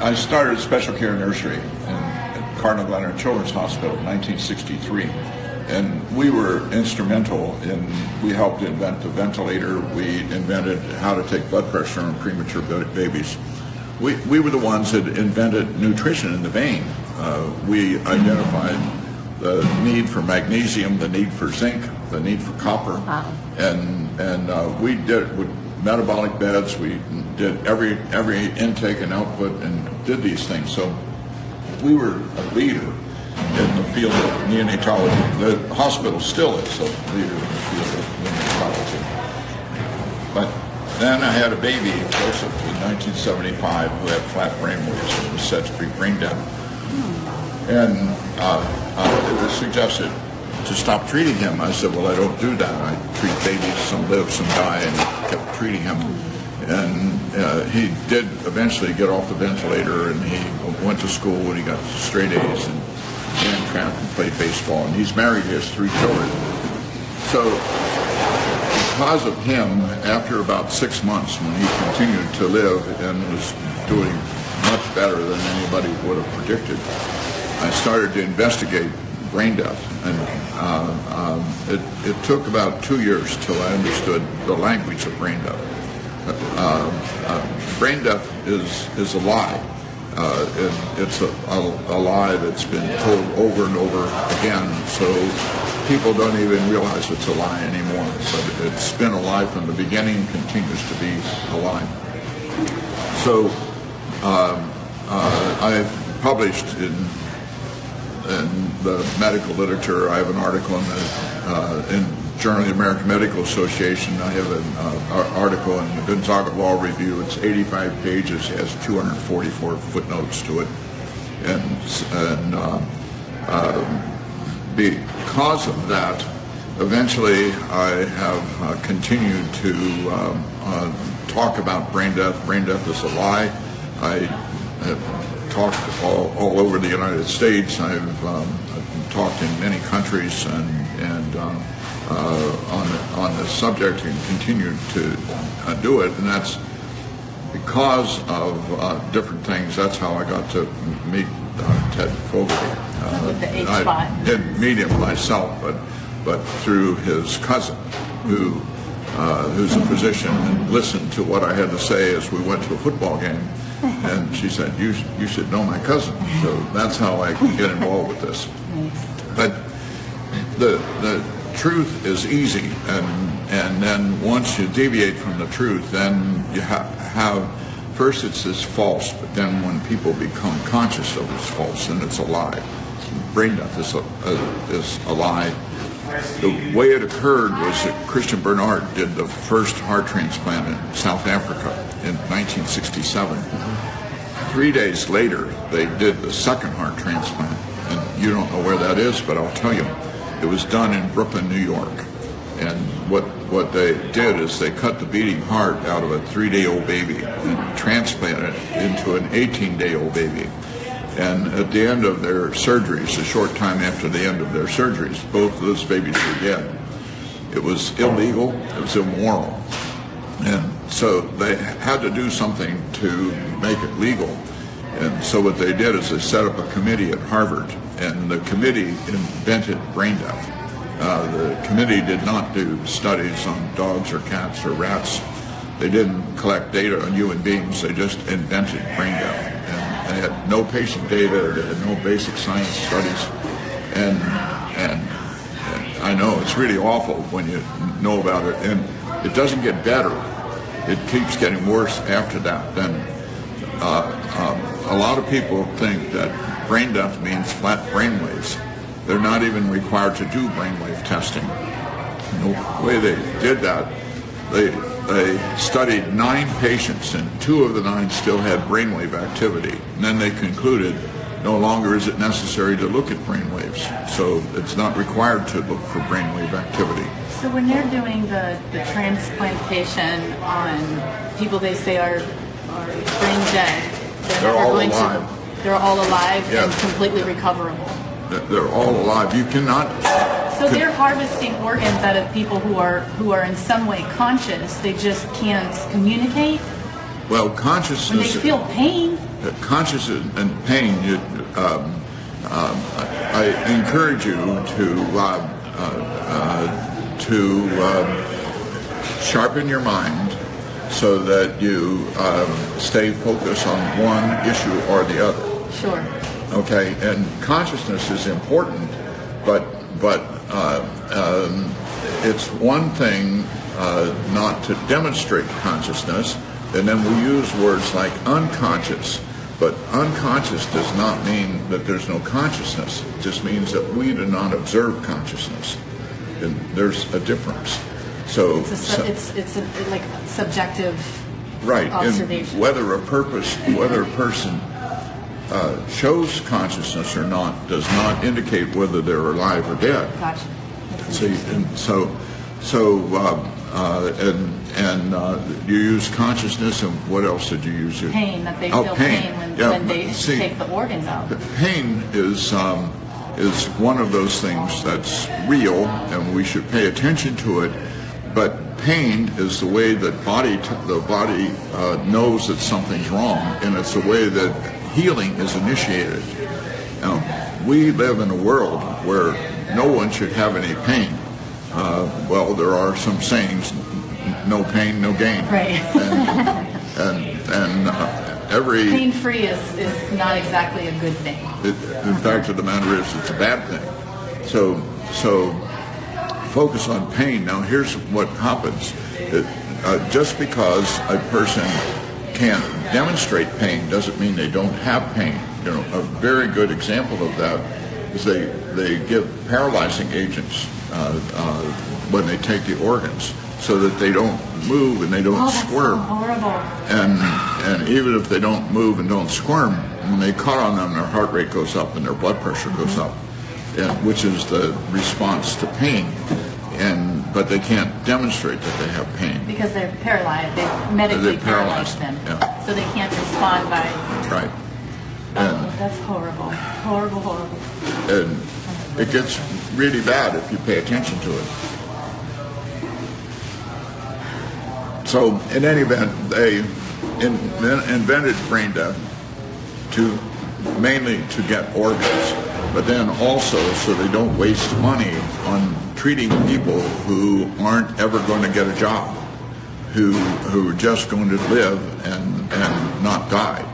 I started special care nursery in Cardinal Glenner Children's Hospital in 1963. And we were instrumental we helped invent the ventilator. We invented how to take blood pressure on premature babies. We were the ones that invented nutrition in the vein. We identified the need for magnesium, the need for zinc, the need for copper. Wow. And we did it with metabolic beds. We did every intake and output and did these things. So we were a leader in the field of neonatology. The hospital still is a leader in the field of neonatology. But then I had a baby, Joseph, in 1975, who had flat brain waves and was said to be brain dead. And it was suggested to stop treating him. I said, well, I don't do that. I treat babies, some live, some die, and kept treating him. And he did eventually get off the ventilator, and he went to school, and he got straight A's, and ran track and played baseball. And he's married, he has 3 children. So because of him, after about 6 months, when he continued to live and was doing much better than anybody would have predicted, I started to investigate brain death. And it took about 2 years till I understood the language of brain death. Brain death is a lie. It's a lie that's been told over and over again, so people don't even realize it's a lie anymore. But it's been a lie from the beginning, continues to be a lie. So I published in the medical literature. I have an article in Journal of the American Medical Association. I have an article in the Gonzaga Law Review. It's 85 pages, has 244 footnotes to it. And because of that, eventually I have continued to talk about brain death. Brain death is a lie. I have talked all over the United States. I've talked in many countries and on this subject, and continued to do it. And that's because of different things. That's how I got to meet Ted Fogarty. I didn't meet him myself, but through his cousin, who's a physician, and listened to what I had to say as we went to a football game. And she said, you should know my cousin. So that's how I get involved with this. But the truth is easy, and then once you deviate from the truth, then you have first it's this false, but then when people become conscious of it's false, then it's a lie. Brain death is a lie. The way it occurred was that Christian Byrne did the first heart transplant in South Africa in 1967. 3 days later, they did the second heart transplant. And you don't know where that is, but I'll tell you. It was done in Brooklyn, New York. And what they did is they cut the beating heart out of a 3-day-old baby and transplanted it into an 18-day-old baby. And at the end of their surgeries, a short time after the end of their surgeries, both of those babies were dead. It was illegal, it was immoral. And so they had to do something to make it legal. And so what they did is they set up a committee at Harvard, and the committee invented brain death. The committee did not do studies on dogs or cats or rats. They didn't collect data on human beings, they just invented brain death. They had no patient data, they had no basic science studies, and I know it's really awful when you know about it, and it doesn't get better. It keeps getting worse after that. Then a lot of people think that brain death means flat brainwaves. They're not even required to do brainwave testing. The way they did that, they studied 9 patients, and 2 of the 9 still had brainwave activity. And then they concluded no longer is it necessary to look at brainwaves, so it's not required to look for brainwave activity. So when they're doing the transplantation on people they say are brain dead, they're all alive. They're all alive, yes, and completely recoverable. They're all alive. You cannot. So they're harvesting organs out of people who are in some way conscious. They just can't communicate. Well, When they consciousness, feel pain, consciousness and pain. I encourage you to sharpen your mind so that you stay focused on one issue or the other. sure. Okay, and consciousness is important, but it's one thing not to demonstrate consciousness, and then we use words like unconscious. But unconscious does not mean that there's no consciousness. It just means that we do not observe consciousness, and there's a difference. So It's like subjective right, observation. and whether a person shows consciousness or not does not indicate whether they're alive or dead. Gotcha. That's See, interesting. and you use consciousness, and what else did you use? Pain, that they Oh, feel pain. pain when, Yeah, when they see, take the organs out. Pain is one of those things that's real, and we should pay attention to it. But pain is the way that the body knows that something's wrong, and it's the way that healing is initiated. Now, we live in a world where no one should have any pain. Well, there are some sayings: no pain, no gain. Right. And every Pain-free is not exactly a good thing. the fact of the matter is, it's a bad thing. So focus on pain. Now, here's what happens: just because a person can't demonstrate pain doesn't mean they don't have pain. You know, a very good example of that is they give paralyzing agents when they take the organs, so that they don't move and they don't Oh, that's squirm. so horrible. And even if they don't move and don't squirm, when they cut on them, their heart rate goes up and their blood pressure goes up, which is the response to pain. But they can't demonstrate that they have pain. Because they're paralyzed. They medically They're paralyzed, paralyze them. yeah. So they can't respond by... Right. Oh, that's horrible. Horrible, horrible. And it gets really bad if you pay attention to it. So, in any event, they invented brain death mainly to get organs, but then also so they don't waste money on treating people who aren't ever going to get a job, who are just going to live and not die.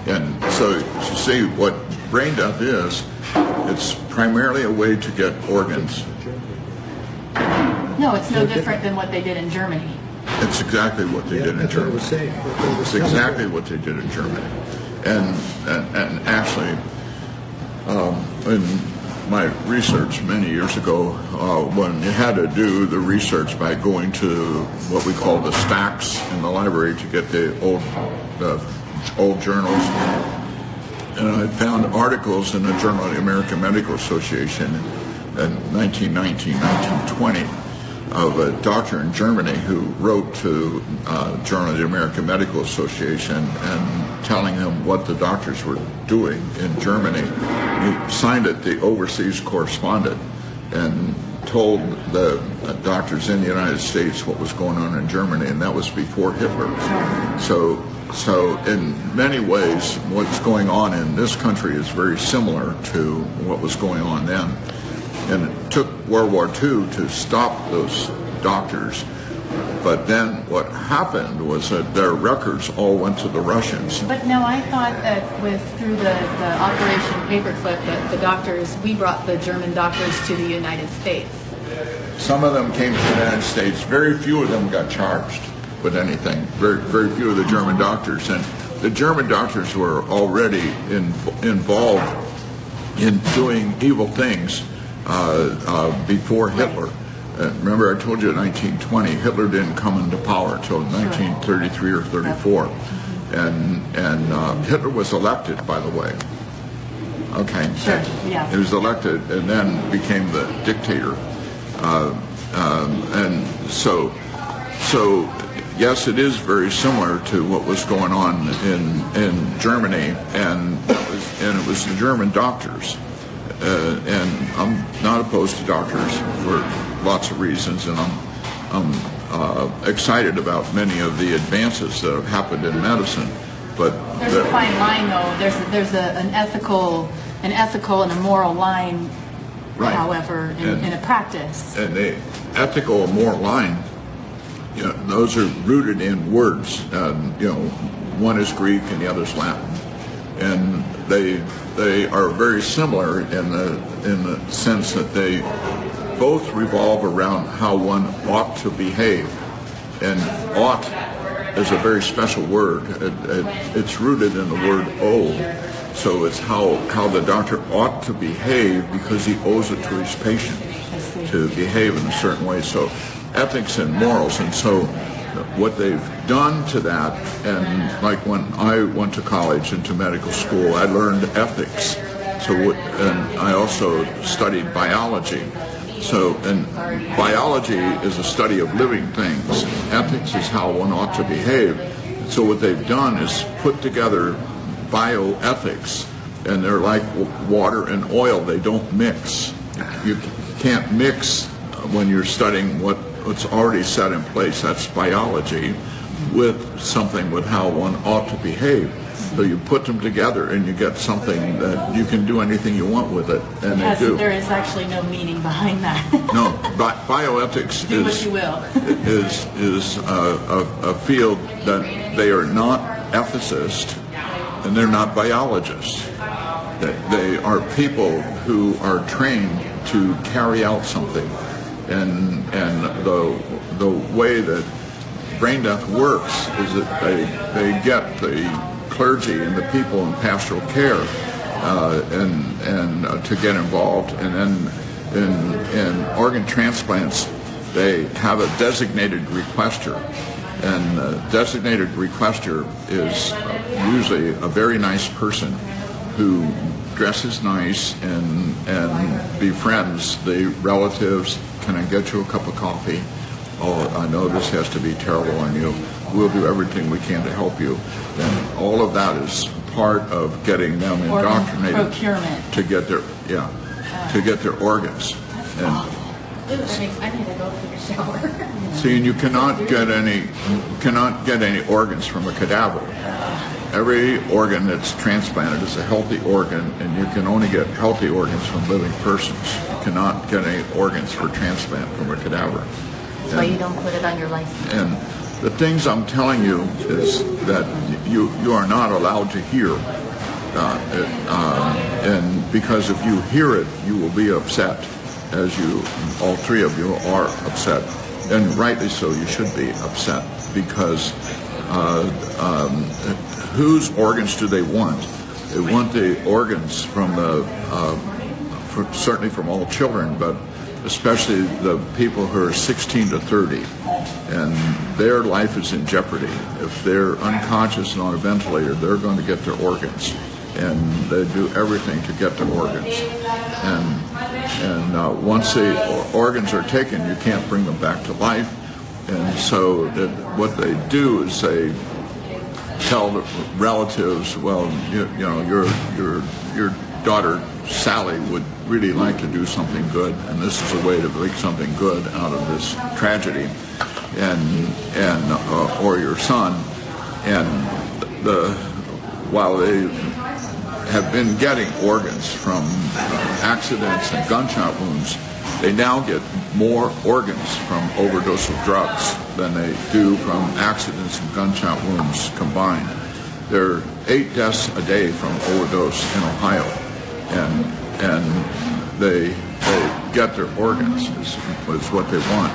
And so, you see, what brain death is, it's primarily a way to get organs. No, it's no different than what they did in Germany. It's exactly what they did in That's what I Germany. was saying. It's exactly what they did in Germany. And actually, in my research many years ago, when you had to do the research by going to what we call the stacks in the library to get the old journals, and I found articles in the Journal of the American Medical Association in 1919, 1920, of a doctor in Germany who wrote to Journal of the American Medical Association and telling them what the doctors were doing in Germany. He signed it the overseas correspondent and told the doctors in the United States what was going on in Germany, and that was before Hitler. So in many ways, what's going on in this country is very similar to what was going on then. And it took World War II to stop those doctors. But then what happened was that their records all went to the Russians. But no, I thought that through the Operation Paperclip, that the doctors, we brought the German doctors to the United States. Some of them came to the United States. Very few of them got charged with anything. Very, very few of the German doctors. And the German doctors were already involved in doing evil things before Hitler. Remember, I told you in 1920, Hitler didn't come into power until 1933 or 34. And Hitler was elected, by the way. Okay. Sure, yeah. He was elected and then became the dictator. And so yes, it is very similar to what was going on in Germany, and it was the German doctors. And I'm not opposed to doctors for lots of reasons, and I'm excited about many of the advances that have happened in medicine, but there's a fine line, though. There's an ethical and a moral line, right. However, in a practice. And the ethical and moral line, those are rooted in words. One is Greek and the other is Latin, and they are very similar in the sense that they both revolve around how one ought to behave. And ought is a very special word. It's rooted in the word owe. So it's how the doctor ought to behave because he owes it to his patient to behave in a certain way. So ethics and morals. And so what they've done to that, and like when I went to college and to medical school, I learned ethics. And I also studied biology. So, and biology is a study of living things. Ethics is how one ought to behave. So what they've done is put together bioethics, and they're like water and oil. They don't mix. You can't mix when you're studying what's already set in place. That's biology with something with how one ought to behave. So you put them together and you get something that you can do anything you want with it, and they do. There is actually no meaning behind that. No, bioethics do what you will. is a field that they are not ethicists and they're not biologists. They are people who are trained to carry out something, and the way that brain death works is that they get the clergy and the people in pastoral care and to get involved, and then in organ transplants they have a designated requester, and a designated requester is usually a very nice person who dresses nice and befriends the relatives. Can I get you a cup of coffee? Oh, I know this has to be terrible on you. We'll do everything we can to help you. And all of that is part of getting them indoctrinated procurement to get their organs. And I need to go take a shower. see, and you cannot get any organs from a cadaver. Every organ that's transplanted is a healthy organ, and you can only get healthy organs from living persons. You cannot get any organs for transplant from a cadaver. That's why you don't put it on your license. And the things I'm telling you is that you are not allowed to hear, and because if you hear it, you will be upset, as all three of you are upset, and rightly so. You should be upset because whose organs do they want? They want the organs from certainly from all children, but especially the people who are 16 to 30, and their life is in jeopardy. If they're unconscious and on a ventilator, they're going to get their organs, and they do everything to get their organs. And once the organs are taken, you can't bring them back to life. And so what they do is they tell the relatives, well, your daughter Sally would really like to do something good, and this is a way to make something good out of this tragedy, or your son. And while they have been getting organs from accidents and gunshot wounds, they now get more organs from overdose of drugs than they do from accidents and gunshot wounds combined. There are 8 deaths a day from overdose in Ohio, and they get their organs is what they want.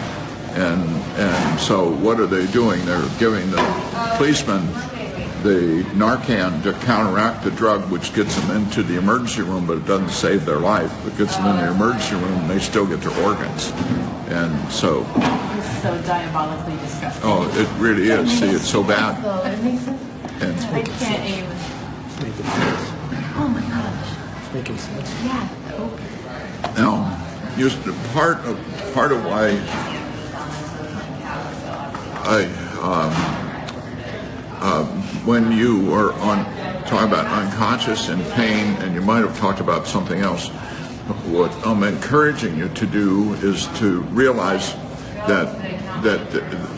And so what are they doing? They're giving the policemen the Narcan to counteract the drug, which gets them into the emergency room, but it doesn't save their life. It gets them in the emergency room, and they still get their organs. And so... It's so diabolically disgusting. Oh, it really is. See, it's so bad. It makes sense. And I can't even... It's making sense. Oh my gosh. It's making sense. Yeah. now, just part of why when you are talking about unconscious and pain, and you might have talked about something else, what I'm encouraging you to do is to realize that that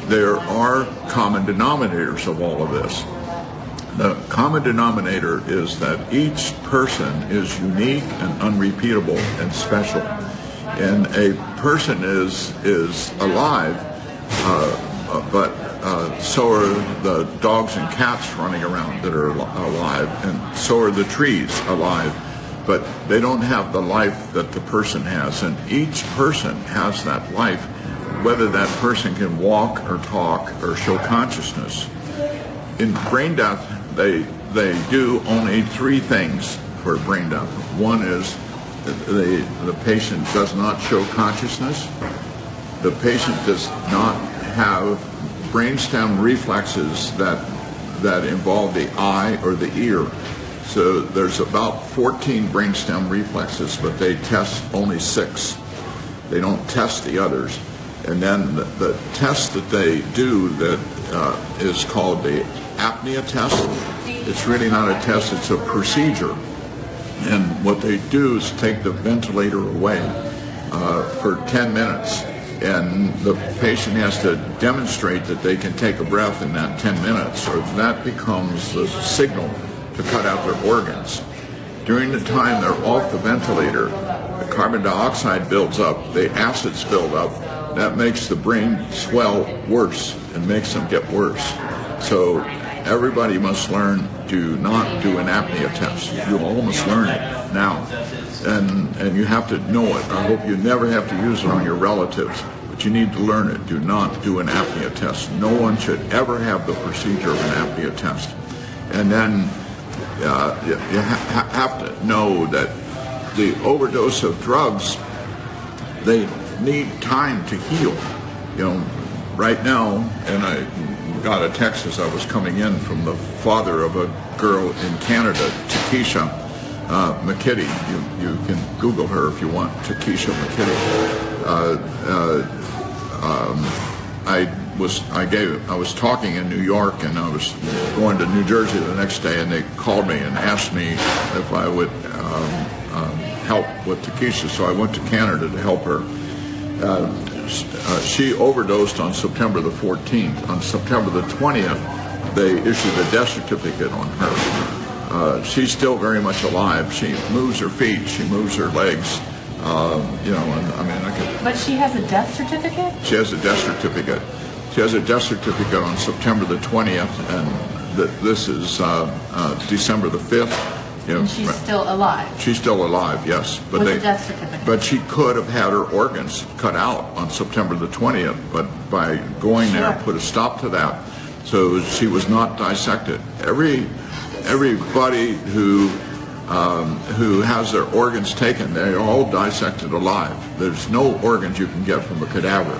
there are common denominators of all of this. The common denominator is that each person is unique and unrepeatable and special. And a person is alive, but so are the dogs and cats running around that are alive, and so are the trees alive, but they don't have the life that the person has. And each person has that life, whether that person can walk or talk or show consciousness. In brain death, they do only three things for brain death. One is the patient does not show consciousness. The patient does not have brainstem reflexes that involve the eye or the ear. So there's about 14 brainstem reflexes, but they test only 6. They don't test the others. And then the test that they do that is called the apnea test. It's really not a test, it's a procedure. And what they do is take the ventilator away for 10 minutes. And the patient has to demonstrate that they can take a breath in that 10 minutes, or that becomes the signal to cut out their organs. During the time they're off the ventilator, the carbon dioxide builds up, the acids build up. That makes the brain swell worse and makes them get worse. So everybody must learn, do not do an apnea test. You all must learn it now. And you have to know it. I hope you never have to use it on your relatives, but you need to learn it. Do not do an apnea test. No one should ever have the procedure of an apnea test. And then you have to know that the overdose of drugs, they need time to heal. You know, right now, and I got a text as I was coming in from the father of a girl in Canada, Takesha McKitty. You can Google her if you want, Takesha McKitty. I was talking in New York, and I was going to New Jersey the next day, and they called me and asked me if I would help with Takesha. So I went to Canada to help her. She overdosed on September the 14th. On September the 20th, they issued a death certificate on her. She's still very much alive. She moves her feet, she moves her legs. But she has a death certificate? She has a death certificate. She has a death certificate on September the 20th, and this is December the 5th. You know, and she's still alive? She's still alive, yes. With a death certificate? But she could have had her organs cut out on September the 20th, but by going there, put a stop to that. So she was not dissected. Everybody who has their organs taken, they're all dissected alive. There's no organs you can get from a cadaver.